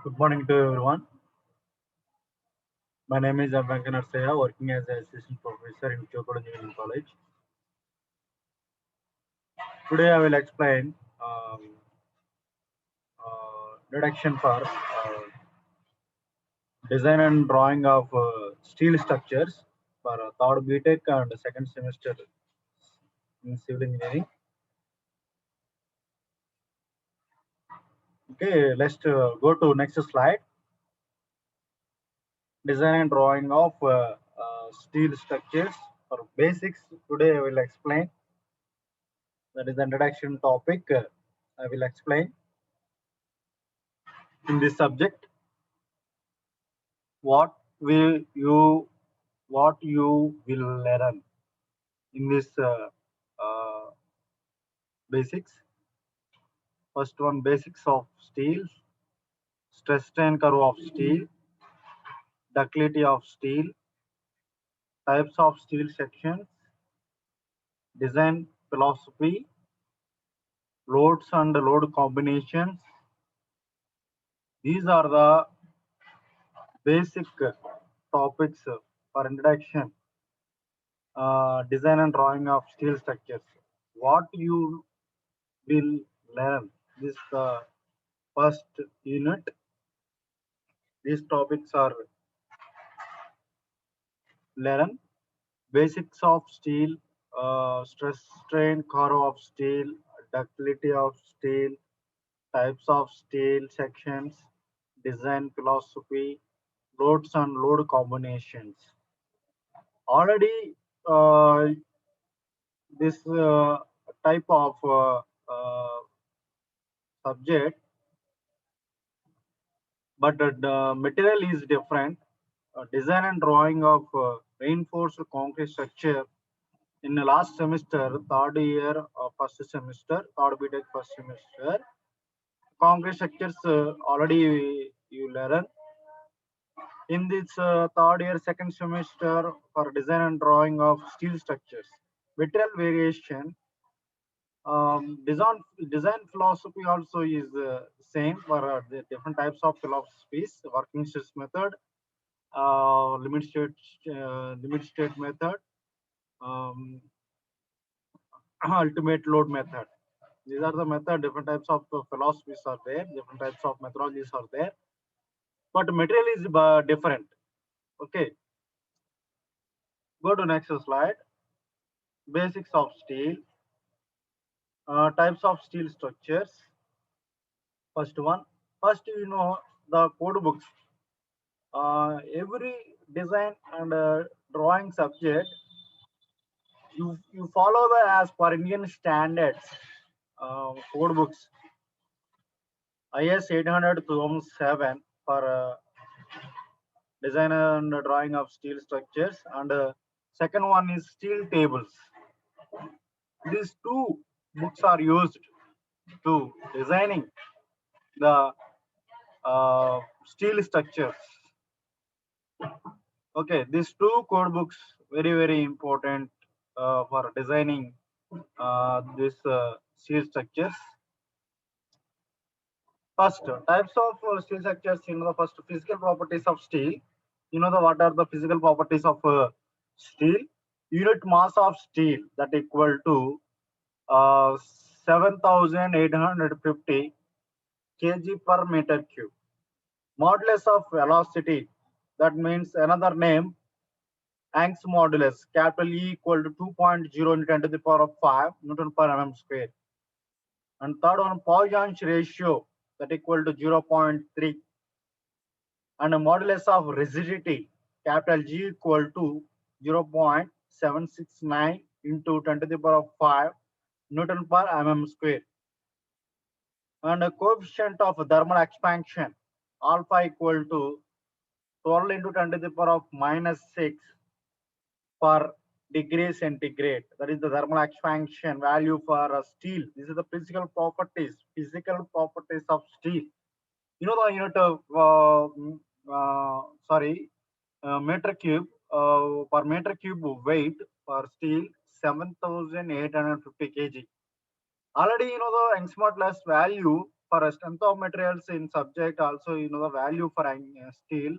Good morning to everyone. My name is Venkanar Saya, working as an assistant professor in Chokod Engineering College. Today I will explain reduction for design and drawing of steel structures for third BTech and second semester in civil engineering. Okay, let's go to next slide. Design and drawing of steel structures for basics. Today I will explain. That is the introduction topic. I will explain in this subject what will you what you will learn in this uh, basics. First one, basics of steel, stress strain curve of steel, ductility of steel, types of steel sections, design philosophy, loads and load combinations. These are the basic topics for introduction, design and drawing of steel structures. What you will learn this first unit. These topics are learn basics of steel, stress strain curve of steel, ductility of steel, types of steel sections, design philosophy, loads and load combinations. Already this type of subject, but the material is different. Design and drawing of reinforced concrete structure in the last semester, third year of first semester, third BTech first semester. Concrete structures already you learn. In this third year second semester for design and drawing of steel structures. Material variation, design philosophy also is same for the different types of philosophies, working stress method, limit state method, um, ultimate load method. These are the method, different types of philosophies are there, different types of methodologies are there, but material is different. Okay, go to next slide. Basics of steel, types of steel structures. First one, first the code books. Every design and drawing subject, you follow the as per Indian standards code books. IS 800 2007 for design and drawing of steel structures, and second one is steel tables. These two books are used to designing the steel structures. Okay, these two code books very important for designing this steel structures. First, types of steel structures. The first physical properties of steel. What are the physical properties of steel? Unit mass of steel that equal to 7,850 kg per meter cube. Modulus of velocity, that means another name, Young's modulus, capital E equal to 2.0 into 10 to the power of 5 Newton per mm square. And third one, Poisson's ratio, that equal to 0.3. And a modulus of rigidity, capital G equal to 0.769 into 10 to the power of 5 Newton per mm square. And a coefficient of thermal expansion, alpha equal to 12 into 10 to the power of -6 per degree centigrade. That is the thermal expansion value for steel. This is the physical properties of steel. The unit of meter cube per meter cube weight for steel 7,850 kg. Already the Young's modulus value For a strength of materials in subject, also the value for steel,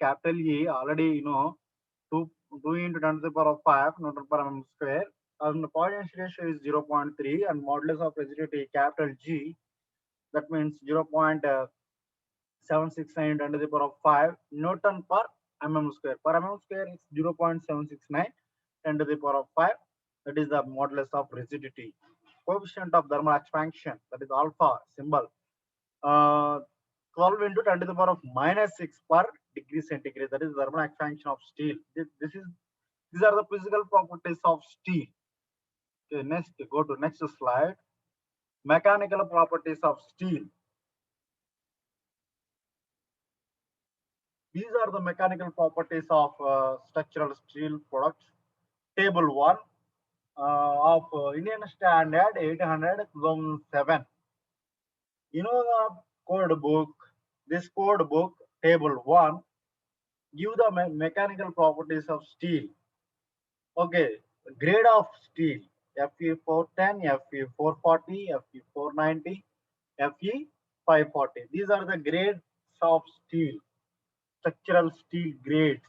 capital E, already 2 into 10 to the power of 5 Newton per mm square, and the potential ratio is 0.3, and modulus of rigidity, capital G, that means 0.769 10 to the power of 5 Newton per mm square. Per mm square is 0.769 10 to the power of 5. That is the modulus of rigidity. Coefficient of thermal expansion, that is alpha symbol, 12 into 10 to the power of -6 per degree centigrade. That is thermal expansion of steel. These are the physical properties of steel. Okay, next, go to next slide. Mechanical properties of steel. These are the mechanical properties of structural steel products. Table 1 of Indian Standard 800 2007. The code book. This code book, table 1, give the mechanical properties of steel. Okay, grade of steel: Fe410, Fe440, Fe490, Fe540. These are the grades of steel, structural steel grades.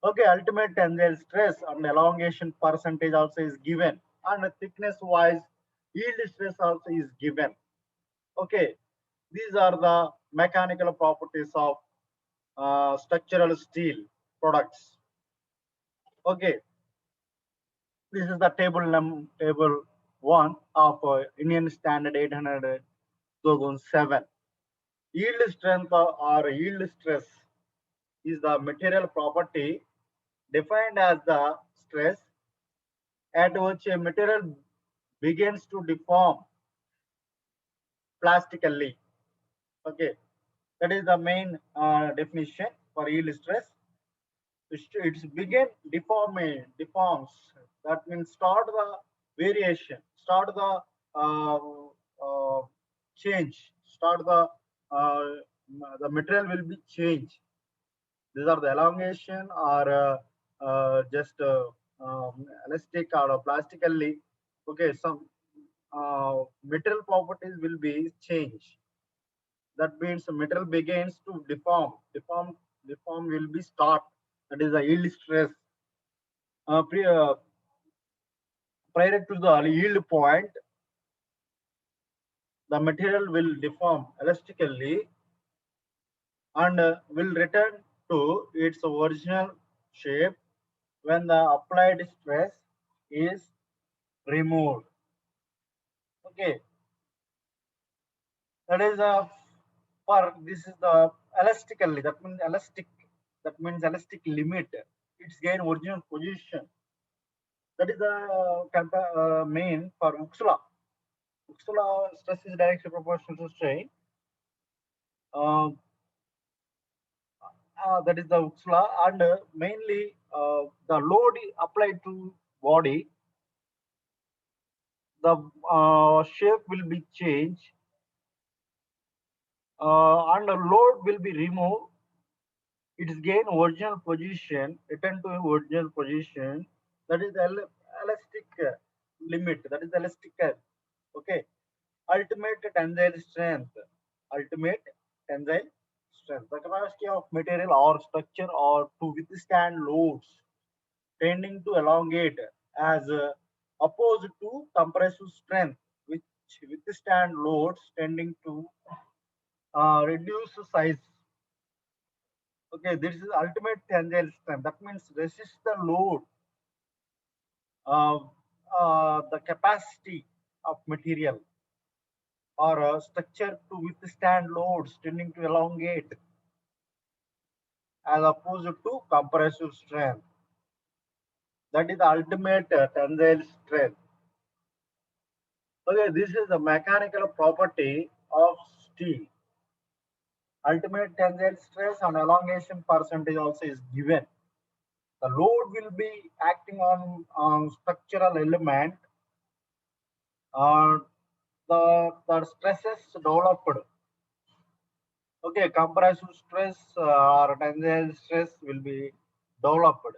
Okay, ultimate tensile stress and elongation percentage also is given, and thickness wise yield stress also is given. Okay, these are the mechanical properties of structural steel products. Okay, this is the table 1 of Indian Standard 800 2007. Yield strength or yield stress is the material property defined as the stress at which a material begins to deform plastically. Okay, that is the main definition for yield stress. It's begin deforms. That means start the variation, start the uh, uh, change, start the material will be changed. These are the elongation or just elastic or plastically. Okay, some material properties will be changed. That means the material begins to deform will be start. That is the yield stress. Prior to the yield point, the material will deform elastically and will return to its original shape when the applied stress is removed. Okay, that is this is the elastically. That means elastic. That means elastic limit. Its gain original position. That is the main for Uxla. Uxla stress is directly proportional to strain. Uh, that is the Uxla, and mainly the load applied to body, the shape will be changed, and the load will be removed. Its gain original position, return to original position. That is the elastic limit. That is the elastic. Okay, ultimate tensile strength. Ultimate tensile strength. The capacity of material or structure or to withstand loads tending to elongate as opposed to compressive strength, which withstand loads tending to reduce size. Okay, this is ultimate tensile strength. That means resist the load, uh, the capacity of material or structure to withstand loads tending to elongate as opposed to compressive strength. That is the ultimate tensile strength. Okay, this is the mechanical property of steel. Ultimate tensile stress and elongation percentage also is given. The load will be acting on structural element. Uh, the stresses developed. Okay, compressive stress or tensile stress will be developed.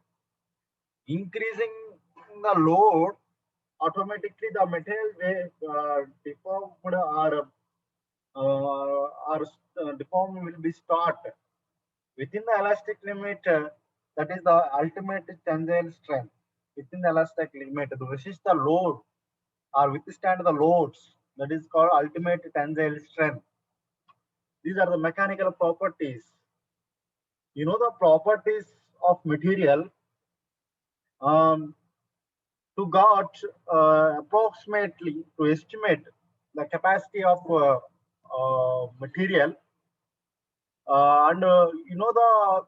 Increasing the load, automatically the material will deformed or or deform will be start within the elastic limit. That is the ultimate tensile strength. Within the elastic limit, to resist the load or withstand the loads, that is called ultimate tensile strength. These are the mechanical properties. You know the properties of material. Um, to got approximately to estimate the capacity of material, and you know the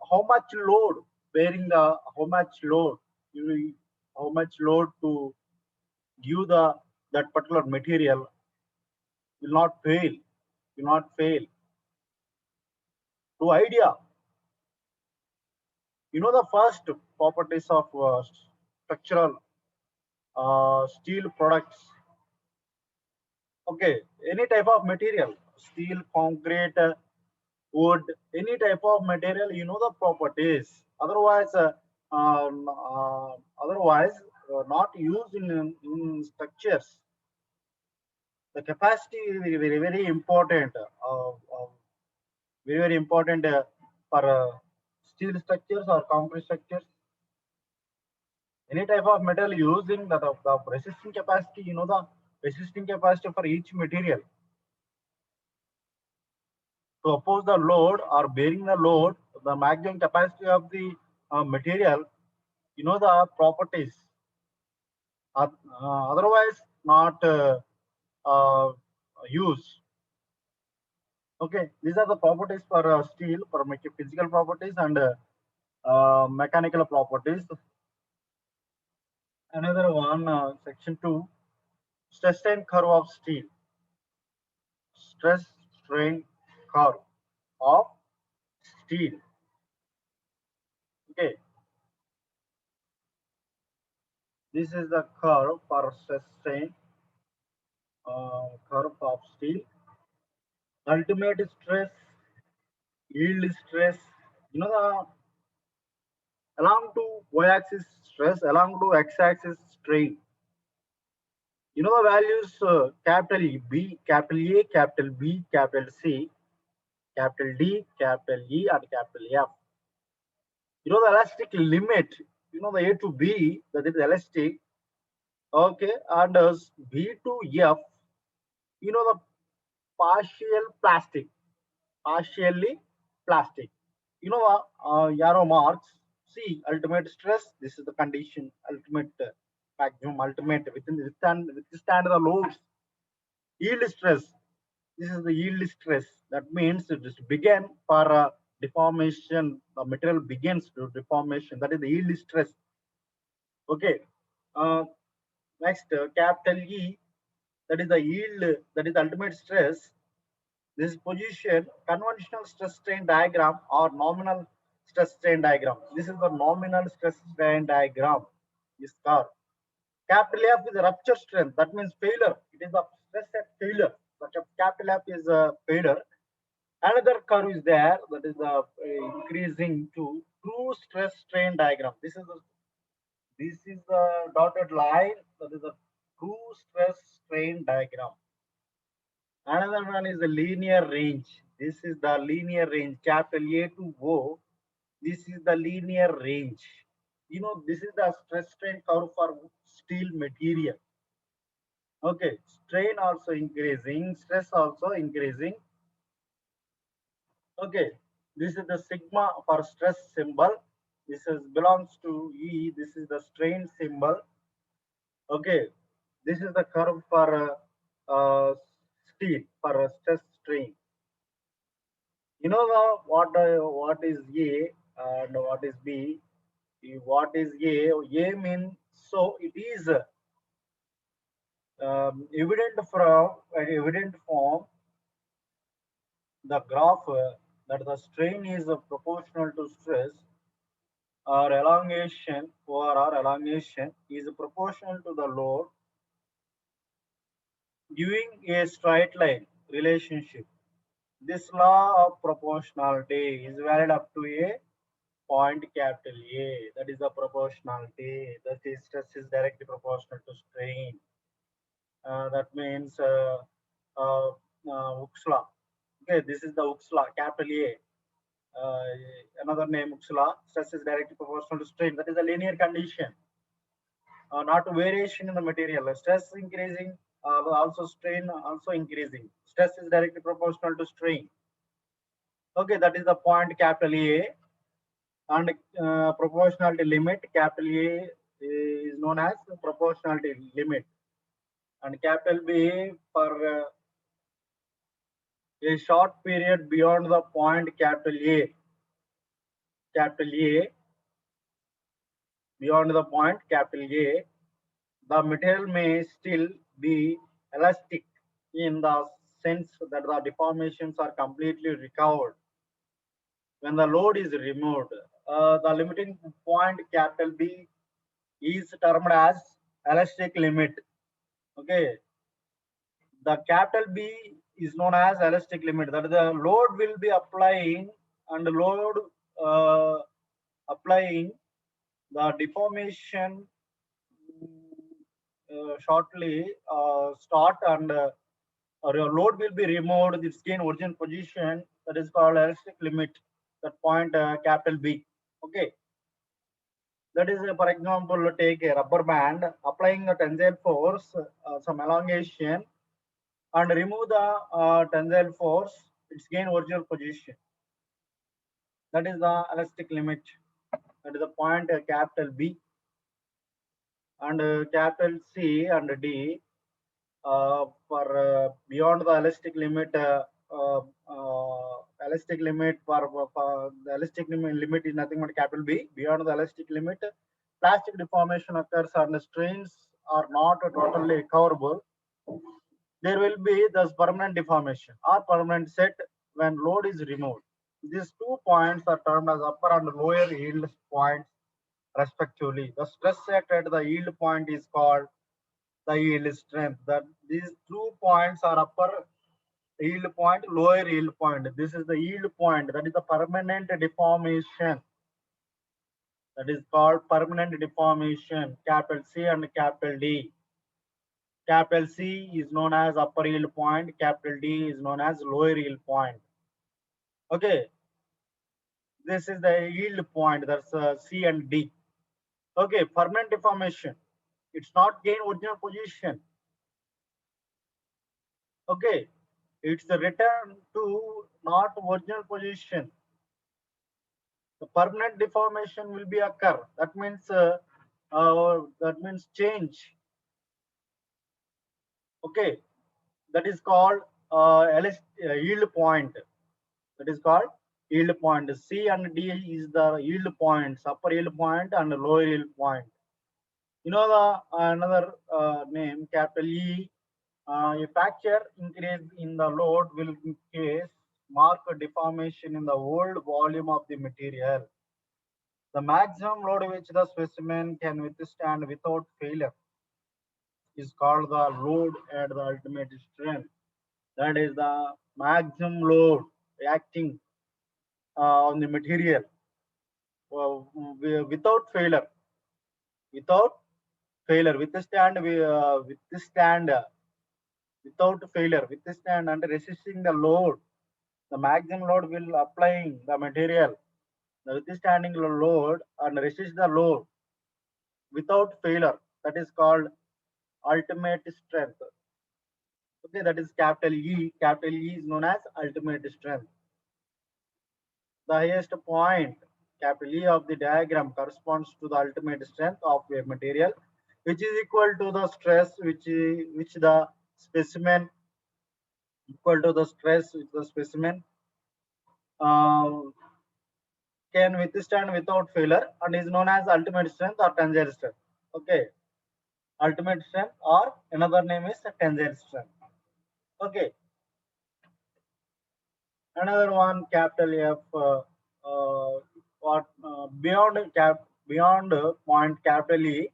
how much load bearing the how much load you how much load to give the that particular material will not fail to idea. You know the first properties of structural steel products. Okay, any type of material, steel, concrete, wood, any type of material, you know the properties. Otherwise, otherwise not used in structures. The capacity is very, very important. Very, very important for steel structures or concrete structures. Any type of metal using the resisting capacity, you know the resisting capacity for each material to oppose the load or bearing the load, the maximum capacity of the material, you know the properties. Otherwise, not uh, use. Okay, these are the properties for steel, for physical properties and mechanical properties. Another one, section 2, stress strain curve of steel. Stress strain curve of steel. Okay, this is the curve for stress strain curve of steel. Ultimate stress, yield stress. You know the along to y-axis stress, along to x-axis strain. You know the values capital B, capital A, capital B, capital C, capital D, capital E, and capital F. You know the elastic limit. You know the A to B, that is elastic. Okay, and B to F. You know the partial plastic, partially plastic. You know arrow marks. See ultimate stress. This is the condition. Ultimate maximum ultimate within withstand the loads. Yield stress. This is the yield stress. That means it is began for deformation. The material begins to deformation. That is the yield stress. Okay. Uh, Next, capital E. That is the yield. That is the ultimate stress. This position, conventional stress strain diagram or nominal stress strain diagram. This is the nominal stress strain diagram. This curve. Capital F is a rupture strength. That means failure. It is the stress at failure. But capital F is a failure. Another curve is there. That is the increasing to true stress strain diagram. This is the dotted line. That is the true stress strain diagram. Another one is the linear range. This is the linear range, capital A to O. This is the linear range. You know, this is the stress strain curve for steel material. Okay, strain also increasing, stress also increasing. Okay, this is the sigma for stress symbol. This is belongs to E. This is the strain symbol. Okay, this is the curve for steel for stress strain. You know what is A and what is B? What is A? A means so it is evident from the graph that the strain is proportional to stress or elongation or elongation is proportional to the load, giving a straight line relationship. This law of proportionality is valid up to a point capital A. That is the proportionality. That is stress is directly proportional to strain. That means Hooke's law. Okay, this is the Hooke's law, capital A. Another name Hooke's law. Stress is directly proportional to strain. That is a linear condition, not variation in the material. Stress increasing, also strain also increasing. Stress is directly proportional to strain. Okay, that is the point capital A. And proportionality limit, capital A is known as proportionality limit, and capital B for a short period beyond the point capital A, beyond the point capital A, the material may still be elastic in the sense that the deformations are completely recovered when the load is removed. The limiting point capital B is termed as elastic limit. Okay, the capital B is known as elastic limit. That the load will be applying and load uh, applying the deformation shortly start and your load will be removed. This gain origin position, that is called elastic limit. That point capital B. Okay, that is for example, take a rubber band, applying a tensile force, some elongation, and remove the tensile force, its gain original position. That is the elastic limit. That is the point capital B. And capital C and D for beyond the elastic limit for the elastic limit is nothing but capital B. Beyond the elastic limit, plastic deformation occurs and the strains are not totally recoverable. There will be thus permanent deformation or permanent set when load is removed. These 2 points are termed as upper and lower yield points respectively. The stress set at the yield point is called the yield strength. That these 2 points are upper yield point, lower yield point. This is the yield point. That is the permanent deformation. That is called permanent deformation. Capital C and capital D. Capital C is known as upper yield point. Capital D is known as lower yield point. Okay, this is the yield point. That's C and D. Okay, permanent deformation. It's not gain original position. Okay, it's the return to not original position. The permanent deformation will be occur. That means change. Okay, that is called yield point. That is called yield point. C and D is the yield points, upper yield point and lower yield point. You know the another name capital E. A fracture increase in the load will case mark a deformation in the old volume of the material. The maximum load which the specimen can withstand without failure is called the load at the ultimate strength. That is the maximum load acting on the material without failure. Without failure, withstand without failure, withstand and resisting the load. The maximum load will applying the material, the withstanding the load and resist the load without failure. That is called ultimate strength. Okay, that is capital E. Capital E is known as ultimate strength. The highest point, capital E of the diagram, corresponds to the ultimate strength of a material, which is equal to the stress which the specimen equal to the stress which the specimen uh, can withstand without failure and is known as ultimate strength or tensile strength. Okay, ultimate strength or another name is tensile strength. Okay, another one capital F. Beyond point capital E,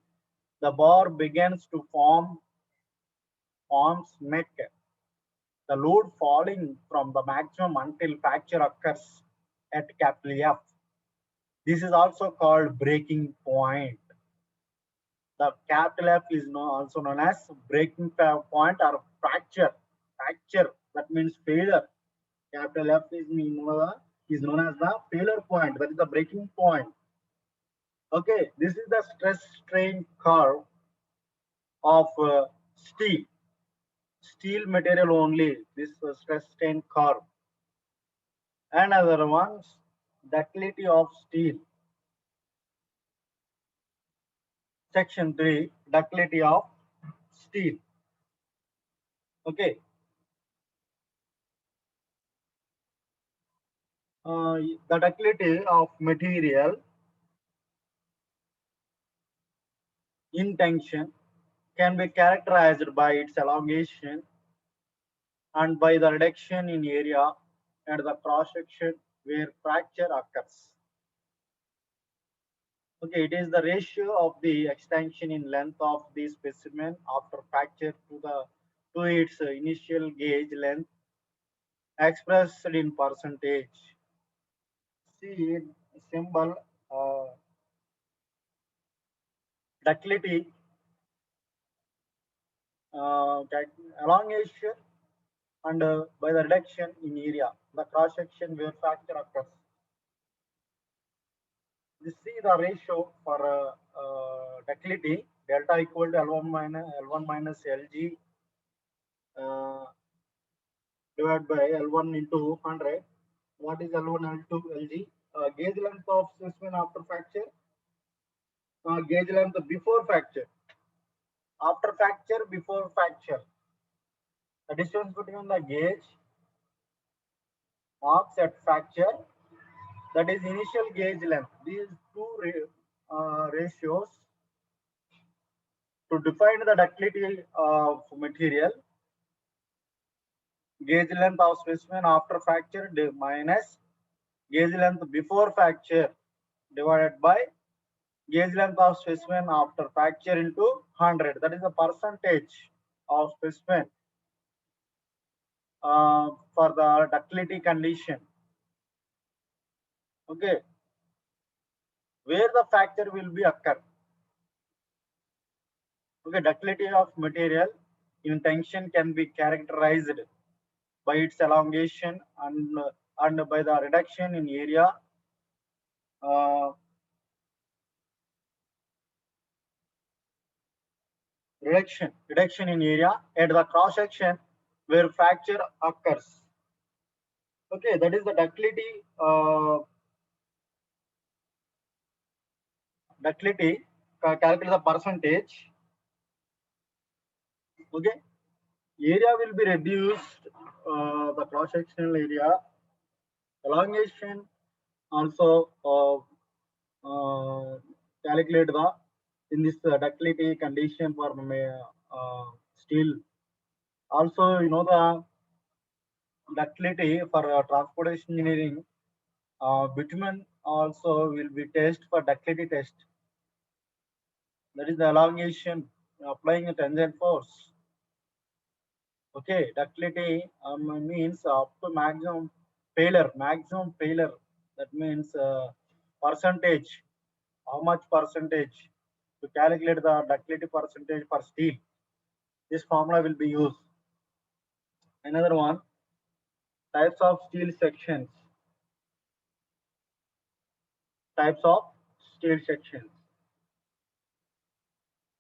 the bar begins to forms neck. The load falling from the maximum until fracture occurs at capital F. This is also called breaking point. The capital F is also known as breaking point or fracture That means failure. Capital F is known as the failure point. That is the breaking point. Okay, this is the stress strain curve of steel. Steel material only. This stress strain curve. Another one, ductility of steel. Section 3, ductility of steel. Okay. The ductility of material in tension can be characterized by its elongation and by the reduction in area at the cross section where fracture occurs. Okay, it is the ratio of the extension in length of the specimen after fracture to its initial gauge length expressed in percentage. See symbol ductility, elongation, and by the reduction in area, the cross section where fracture occurs. You see the ratio for ductility delta equal to L1 minus Lg divided by L1 into 100. What is L1 L2 Lg? Gauge length of specimen after fracture, gauge length before fracture, after fracture, before fracture. The distance between the gauge marks at fracture, that is initial gauge length. These two ratios to define the ductility of material. Gauge length of specimen after fracture minus gauge length before fracture divided by gauge length of specimen after fracture into 100. That is the percentage of specimen for the ductility condition. Okay, where the fracture will be occur. Okay, ductility of material in tension can be characterized by its elongation and by the reduction in area reduction in area at the cross section where fracture occurs. Okay, that is the ductility. Calculate the percentage. Okay, area will be reduced. The cross sectional area, elongation also calculate the in this ductility condition for steel. Also, you know the ductility for transportation engineering, bitumen also will be test for ductility test. That is the elongation applying a tensile force. Okay, ductility means up to maximum failure. Maximum failure. That means percentage. How much percentage to calculate the ductility percentage for steel? This formula will be used. Another one, types of steel sections. Types of steel sections.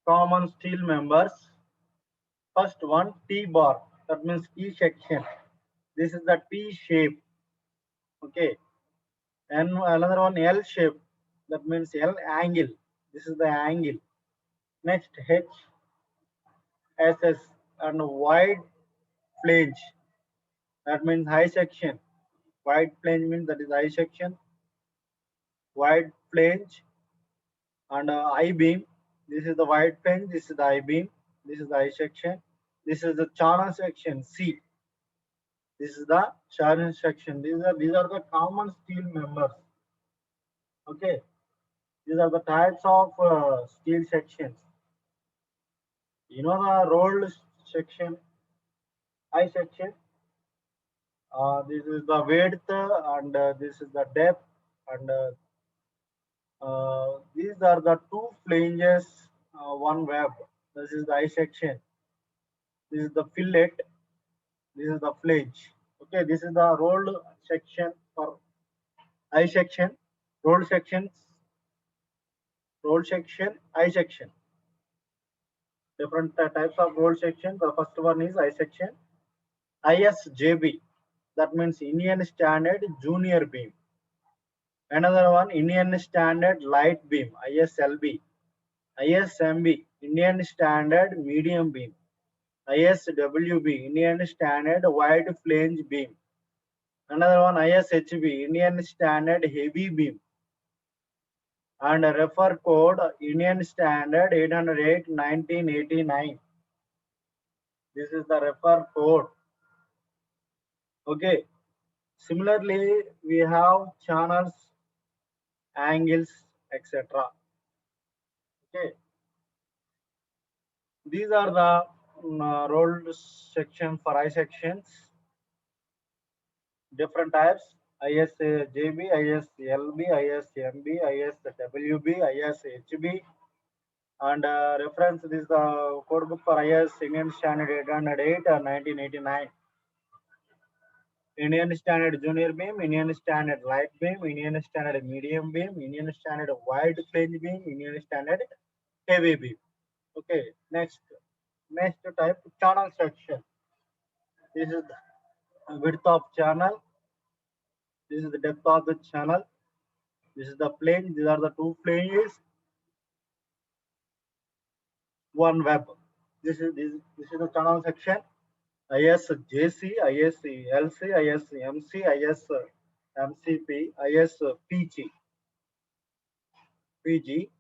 Common steel members. First one, T-bar. That means T section. This is the T shape. Okay. And another one, L shape. That means L angle. This is the angle. Next, H, SS, and wide flange. That means high section. Wide flange means that is high section. Wide flange and I beam. This is the wide flange. This is the I beam. This is the I section. This is the channel section C. This is the channel section. These are the common steel members. Okay. These are the types of steel sections. You know the rolled section, I section. This is the width and this is the depth, and these are the two flanges, one web. This is the I section. This is the fillet. This is the flange. Okay, this is the rolled section for I section, rolled sections, rolled section, I section. Different types of rolled section. The first one is I section. ISJB, that means Indian Standard Junior Beam. Another one, Indian Standard Light Beam, ISLB. ISMB, Indian Standard Medium Beam. ISWB, Indian Standard Wide Flange Beam. Another one, ISHB, Indian Standard Heavy Beam. And refer code Indian Standard 808 1989. This is the refer code. Okay. Similarly, we have channels, angles, etc. Okay. These are the rolled section for I sections. Different types: ISJB, ISLB, ISMB, ISWB, ISHB. And reference, this is the code book for IS Indian Standard 808 1989. Indian Standard Junior Beam, Indian Standard Light Beam, Indian Standard Medium Beam, Indian Standard Wide Flange Beam, Indian Standard Heavy Beam. Okay, next type, channel section. This is the width of channel. This is the depth of the channel. This is the plane. These are the two flanges. One web. This is the channel section. ISJC, ISLC, ISMC, ISMCP, ISPG. PG.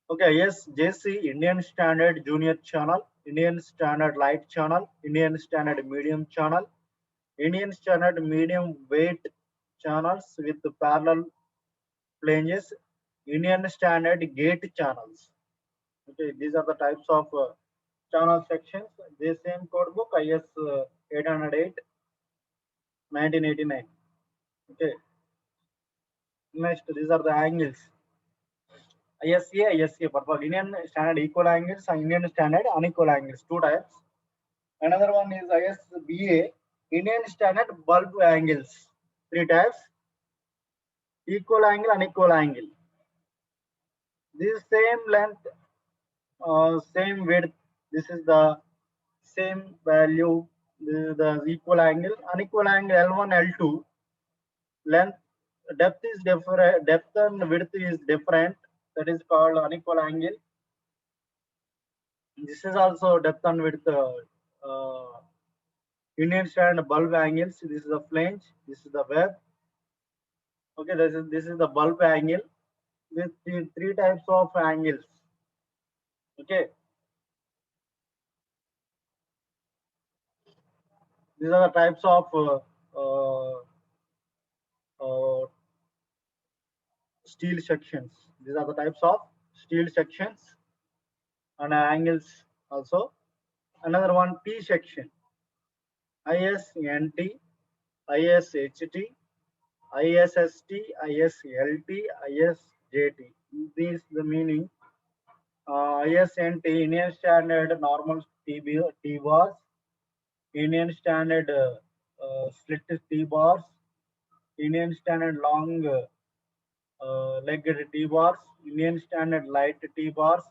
Okay, ISJC, Indian Standard Junior Channel, Indian Standard Light Channel, Indian Standard Medium Channel, Indian Standard Medium Weight Channels with parallel flanges, Indian Standard Gate Channels. Okay, these are the types of channel sections. The same code book IS 808 1989. Okay, next, these are the angles. ISA, ISA, purple Indian Standard Equal Angles and Indian Standard Unequal Angles, two types. Another one is ISBA, Indian Standard Bulb Angles, three types: equal angle, unequal angle. This same length, same width. This is the same value. This is the equal angle. Unequal angle L1, L2. Length, depth is different. Depth and width is different. That is called unequal angle. This is also depth and width. Indian Standard bulb angles. This is the flange. This is the web. Okay, this is the bulb angle with the three types of angles. Okay, these are the types of uh, steel sections. These are the types of steel sections and angles also. Another one, T section: ISNT, ISHT, ISST, ISLT, ISJT. This is the meaning. ISNT, Indian Standard Normal T bars, Indian Standard Slit T bars, Indian Standard Long Legged T bars, Indian Standard Light T bars,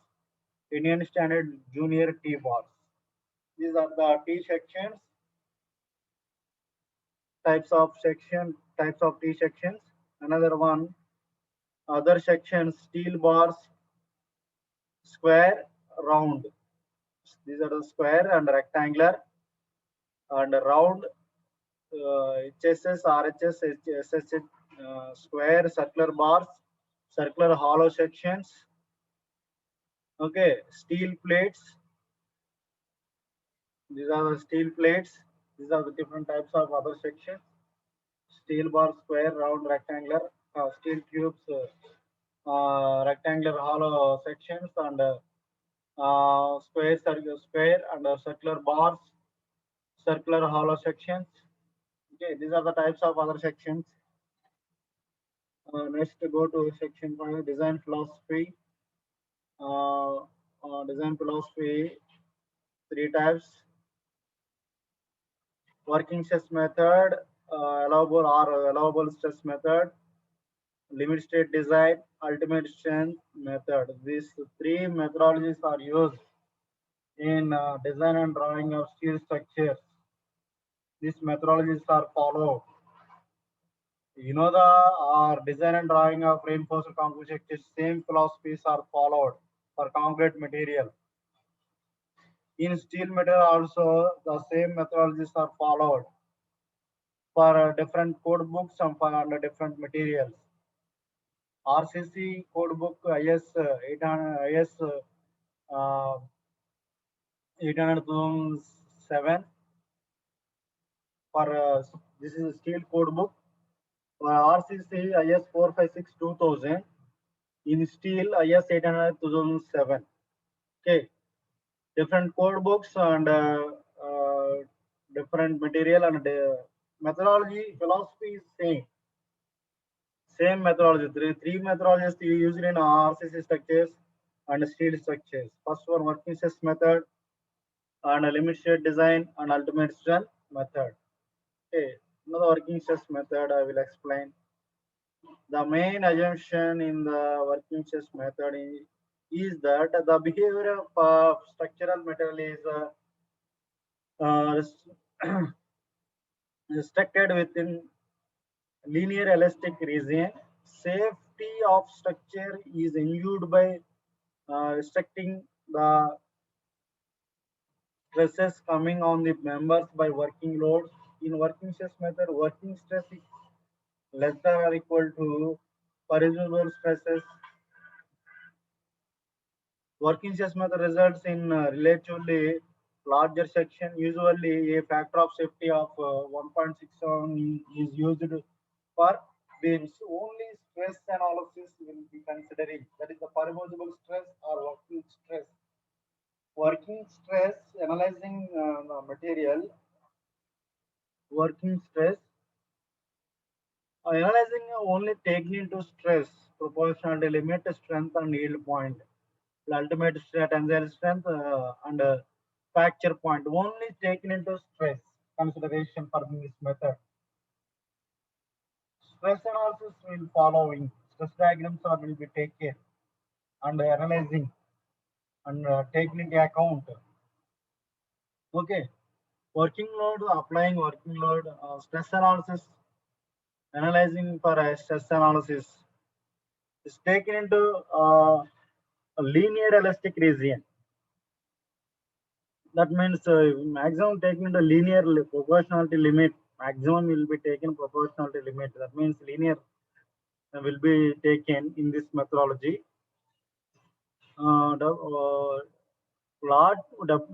Indian Standard Junior T bars. These are the T sections, types of T sections. Another one, other sections, steel bars, square, round. These are the square and rectangular and round. HSS, RHS, SSH, square, circular bars, circular hollow sections. Okay, steel plates. These are the steel plates. These are the different types of other sections: steel bar, square, round, rectangular, steel cubes, rectangular hollow sections, and square and circular bars, circular hollow sections. Okay, these are the types of other sections. Next, go to section 5, design philosophy. Design philosophy, three types: working stress method, allowable stress method, limit state design, ultimate strength method. These three methodologies are used in design and drawing of steel structures. These methodologies are followed. You know, the design and drawing of reinforced concrete structures, same philosophies are followed for concrete material. In steel material also, the same methodologies are followed for different code books and for under different materials. RCC code book IS 800, IS uh, 800 for this is a steel code book. For RCC IS 456 2000, in steel IS 800 2007. Okay, different code books and different material and methodology philosophy is same. Same methodology. Three methodologies used in RCC structures and steel structures. First one, working stress method, and a limit state design and ultimate strength method. Okay, another working stress method I will explain. The main assumption in the working stress method is that the behavior of structural material is uh, restricted within linear elastic region. Safety of structure is ensured by restricting the stresses coming on the members by working loads. In working stress method, working stress is less than or equal to permissible stresses. Working stress method results in relatively larger section. Usually, a factor of safety of 1.67 is used for beams. Only stress analysis will be considering. That is the permissible stress or working stress. Working stress analyzing the material. Working stress analyzing only taking into stress proportionality limit, strength and yield point. The ultimate tensile strength and fracture point only taken into stress consideration for this method. Stress analysis will following. Stress diagrams are will be taken and analyzing and taken into account. Okay. Working load, applying working load, stress analysis, analyzing for stress analysis is taken into a linear elastic region. That means maximum taken into linear proportionality limit. Maximum will be taken proportionality limit. That means linear will be taken in this methodology. The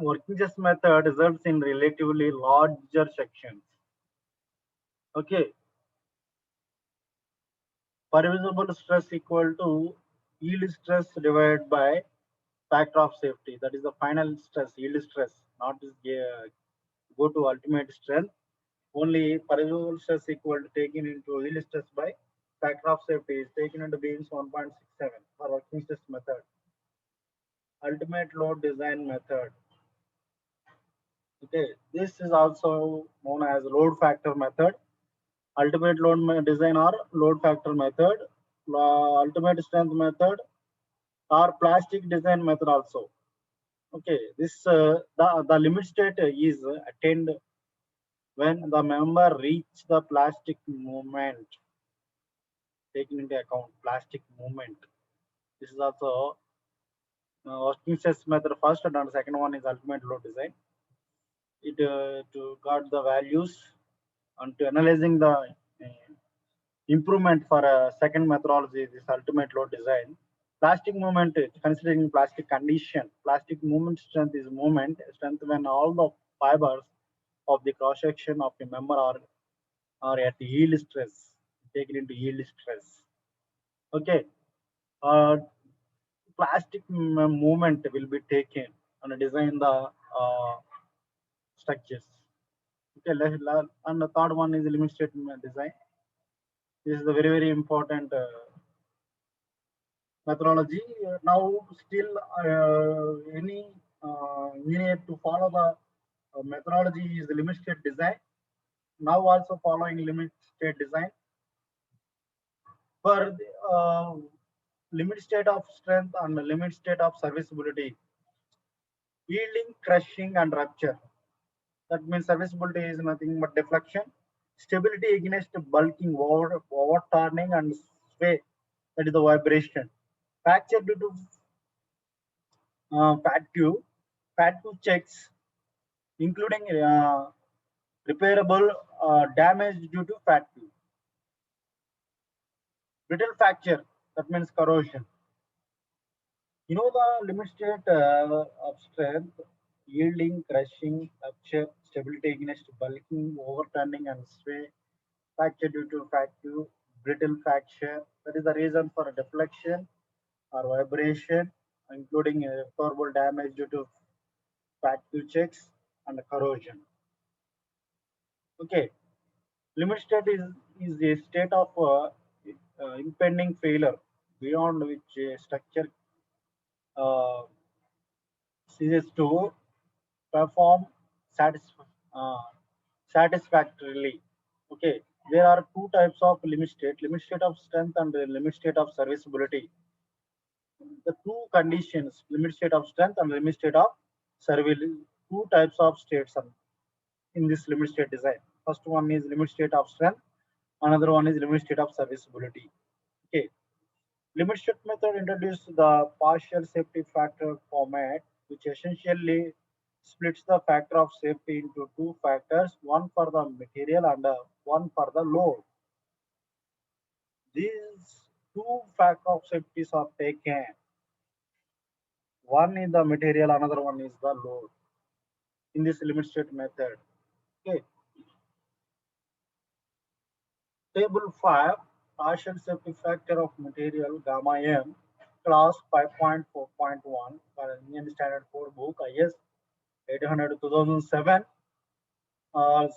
working stress method results in relatively larger sections. Okay, permissible stress equal to yield stress divided by factor of safety. That is the final stress, yield stress, not this go to ultimate strength. Only permissible stress equal to taken into yield stress by factor of safety is taken into beams 1.67 for working stress method. Ultimate load design method. Okay, this is also known as load factor method. Ultimate load design or load factor method, ultimate strength method, or plastic design method also. Okay, this the limit state is attained when the member reach the plastic movement, taking into account plastic movement. This is also working stress method first, and the second one is ultimate load design. It to got the values and to analyzing the improvement for a second methodology, this ultimate load design. Plastic movement, considering plastic condition, plastic movement strength is movement strength when all the fibers of the cross section of a member are at yield stress, taken into yield stress. Okay, uh, plastic movement will be taken and design the structures. Okay, and the third one is limit state design. This is a very important methodology. Now, still, any engineer to follow the methodology is the limit state design. now also following limit state design for the, limit state of strength and limit state of serviceability, yielding, crushing, and rupture. That means serviceability is nothing but deflection, stability against bulking, over turning, and sway. That is the vibration. Fracture due to fatigue checks, including repairable damage due to fatigue. Brittle fracture, that means corrosion. You know the limit state of strength, yielding, crushing, rupture, stability against bulking, overturning, and sway. Fracture due to fatigue, brittle fracture. That is the reason for deflection or vibration, including irreparable damage due to fatigue checks and corrosion. Okay, limit state is a state of impending failure beyond which a structure uh, ceases to perform satisf- uh, satisfactorily. Okay, there are two types of limit state of strength and limit state of serviceability. The two conditions, limit state of strength and limit state of serviceability, two types of states are in this limit state design. First one is limit state of strength, another one is limit state of serviceability. Okay, limit state method introduced the partial safety factor format, which essentially splits the factor of safety into two factors, one for the material and one for the load. These two factor of safeties are taken. One is the material, another one is the load in this limit state method. Okay. Table 5, partial safety factor of material gamma M, class 5.4.1 for Indian Standard Code book IS 800 2007.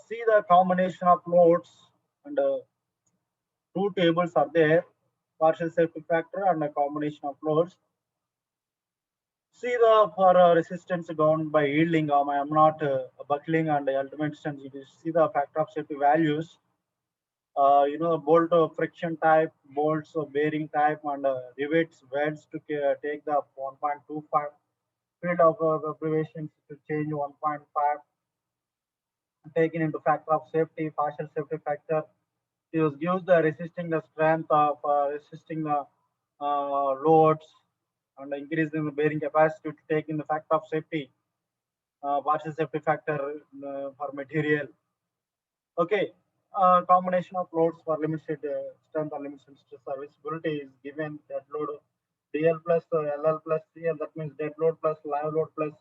See the combination of loads and two tables are there, partial safety factor and a combination of loads. See the for resistance bound by yielding gamma M not buckling and ultimate strength. You see the factor of safety values. Bolt friction type, bolts bearing type, and rivets, welds to take the 1.25 field of the abbreviations to change 1.5, taken into factor of safety, partial safety factor. It gives the resisting the strength of resisting the loads and increasing the bearing capacity to take in the factor of safety, partial safety factor for material. Okay, combination of loads for limited strength or limited serviceability is given dead load DL plus LL plus CL. That means dead load plus live load plus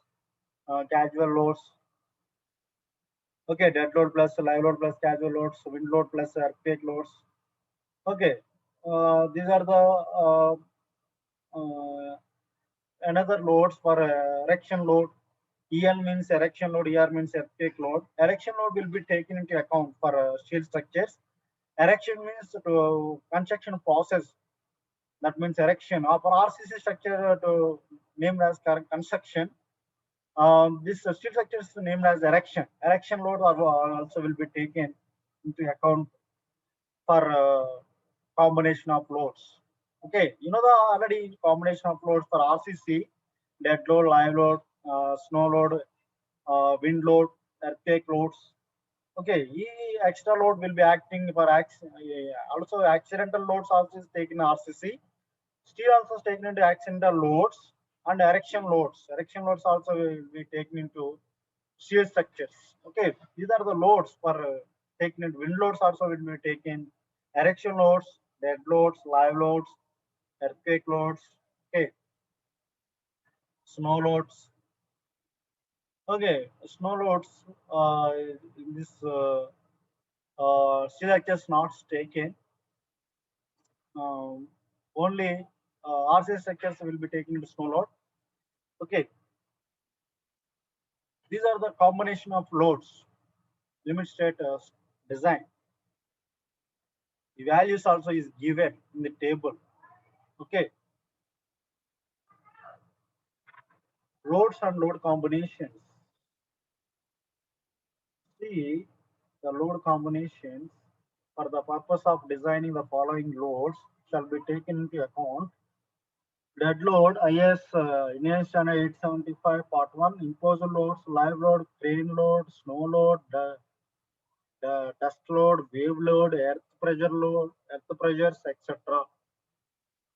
casual loads. Okay, dead load plus live load plus casual loads, wind load plus earthquake loads. Okay, these are the uh, another loads for erection load. EL means erection load, ER means earthquake load. Erection load will be taken into account for steel structures. Erection means to construction process. That means erection. For RCC structure to named as construction. This steel structure is named as erection. Erection load also will be taken into account for combination of loads. Okay, you know the already combination of loads for RCC, dead load, live load, snow load, wind load, earthquake loads. Okay, extra load will be acting for also accidental loads also is taken in RCC. Steel also is taken into accidental loads and erection loads. Erection loads also will be taken into steel structures. Okay, these are the loads for taken into wind loads also will be taken. Erection loads, dead loads, live loads, earthquake loads. Okay, snow loads. Okay, snow loads. In this steel structures not taken. Um, only RCS sectors will be taken into snow load. Okay, these are the combination of loads, limit state design. The values also is given in the table. Okay, loads and load combinations. See, The load combinations for the purpose of designing the following loads shall be taken into account. Dead load, IS Indian Standard 875 Part 1, imposed loads, live load, crane load, snow load, the dust load, wave load, earth pressures, etc.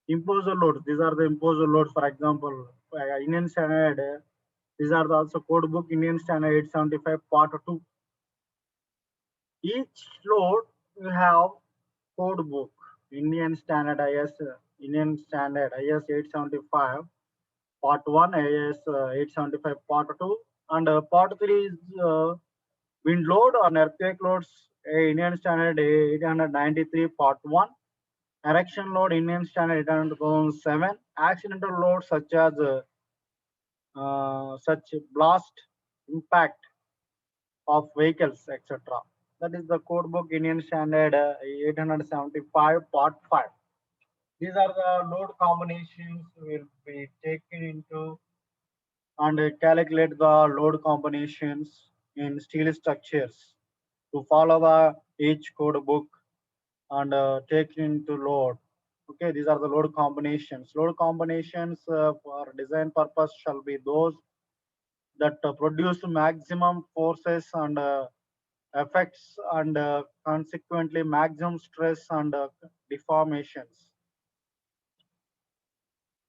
Imposed loads, these are the imposed loads, for example, Indian Standard, these are the also code book Indian Standard 875 Part 2. Each load you have code book Indian Standard IS 875 Part 1, IS 875 Part 2, and Part 3 is wind load and earthquake loads, Indian Standard 893 Part 1, erection load Indian Standard 807, accidental loads such blast, impact of vehicles, etc. That is the code book Indian Standard 875 Part 5. These are the load combinations will be taken into and calculate the load combinations in steel structures to follow the each code book and take into load. Okay, these are the load combinations. Load combinations for design purpose shall be those that produce maximum forces and effects and consequently maximum stress and deformations.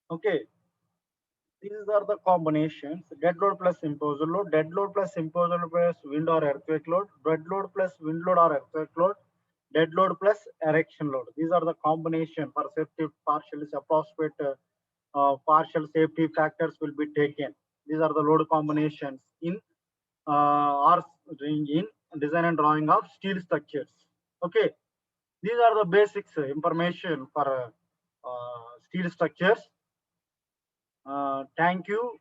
Okay, these are the combinations: dead load plus imposed load, dead load plus imposed load plus wind or earthquake load, dead load plus wind load or earthquake load, dead load plus erection load. These are the combination for safety partially approximate partial safety factors will be taken. These are the load combinations in or in design and drawing of steel structures. Okay, these are the basics information for steel structures. Thank you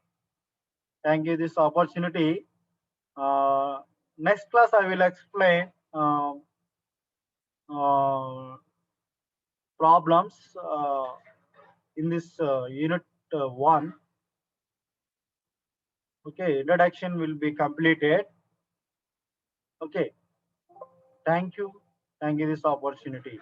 this opportunity. Next class I will explain uh, problems in this unit 1. Okay, introduction will be completed. Okay, thank you this opportunity.